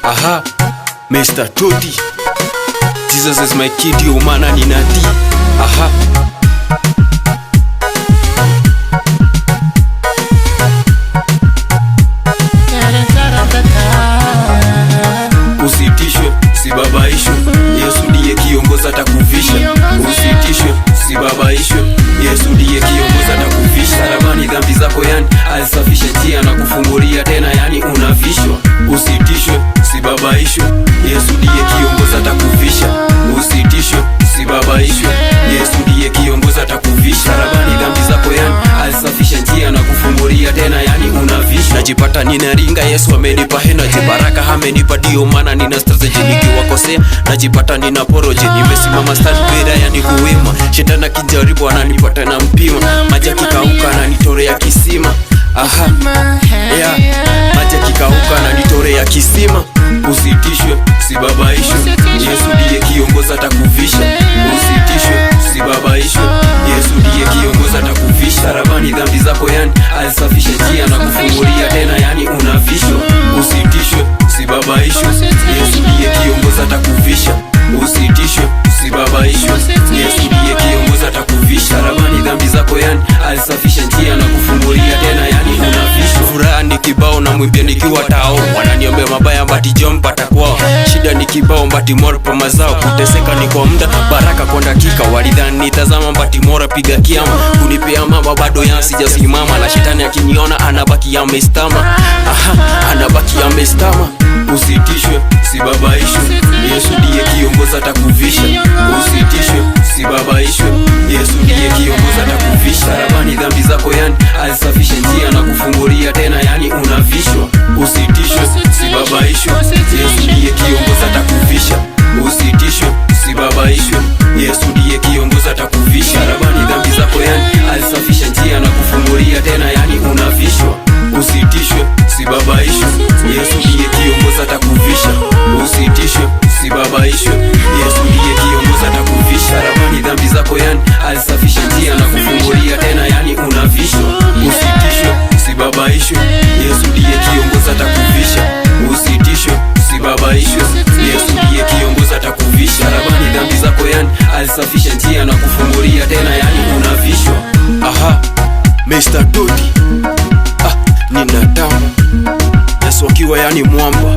Aha, Mr. Toti. Jesus is my kid, yo mana ni nati. Aha. Usitishwe, sibabaishwe, Yesu ndiye kiongoza atakuvisha. Usitishwe, sibabaishwe, Yesu ndiye kiongoza atakuvisha. Msalabani dhambi zako yani alisafisha njia na kufungulia tena yani unavishwa. Usitishwe, sibabaishwe, Yesu ndiye kiongoza atakuvisha. Usitishwe, sibabaishwe, Yesu ndiye kiongoza atakuvisha. Msalabani dhambi zako yani alisafisha njia na kufungulia tena yani unavishwa. Najipata ninaringa, Yesu amenipa energy, baraka amenipa, dio maana nina strategy nikiwakosea. Najipata nina poroje, nimesimama stand beda yani kuwema. Shetani kijaribu ananipata na mpima, maji yakikauka ananitorea kisima. Aha, yeah, maji yakikauka ananitorea kisima. Usitishwe, sibabaishwe, Yesu ndiye kiongoza atakuvisha. Usitishwe, sibabaishwe, Yesu ndiye kiongoza atakuvisha. Msalabani dhambi zako yani alisafisha njia na kufungulia tena yani unavishwa. Usitishwe, sibabaishwe, Yesu ndiye kiongoza atakuvisha. Usitishwe, sibabaishwe, Yesu ndiye kiongoza atakuvisha. Msalabani dhambi zako yani alisafisha njia na kufungulia tena yani unavishwa. Furaha ni kibao na mwimbia nikiwa tao, wananiombea mabaya mbati jompa takwao. Shida ni kibao mbati mora pa mazao, kuteseka ni kwa muda, baraka kwa dakika. Walidhani nitazama mbati mora piga kiama, kunipea mama bado ya sijasimama. Na shetani akiniona anabaki amestama. Aha, anabaki amestama. Usitishwe, sibabaishwe, Yesu ndiye kiongoza atakuvisha. Usitishwe, sibabaishwe, Yesu ndiye kiongoza atakuvisha. Msalabani dhambi zako yani alisafisha njia na kufungulia tena yani unavishwa. Usitishwe, sibabaishwe, Yesu ndiye kiongoza atakuvisha. Usitishwe, sibabaishwe, Yesu ndiye kiongoza atakuvisha. Msalabani dhambi zako yani alisafisha njia na kufungulia tena yani unavishwa. Usitishwe, sibabaishwe, Yesu ndiye kiongoza atakuvisha. Usitishwe, sibabaishwe, Yesu ndiye kiongoza atakuvisha. Msalabani dhambi zako yani alisafisha njia na kufungulia tena yani unavishwa. Usitishwe, sibabaishwe, Yesu ndiye kiongoza atakuvisha. Usitishwe, sibabaishwe, Yesu ndiye kiongoza atakuvisha. Msalabani dhambi zako yani alisafisha njia na kufungulia tena yani unavishwa. Aha, Mr. Toti. Nina damu Yesu akiwa yani mwamba.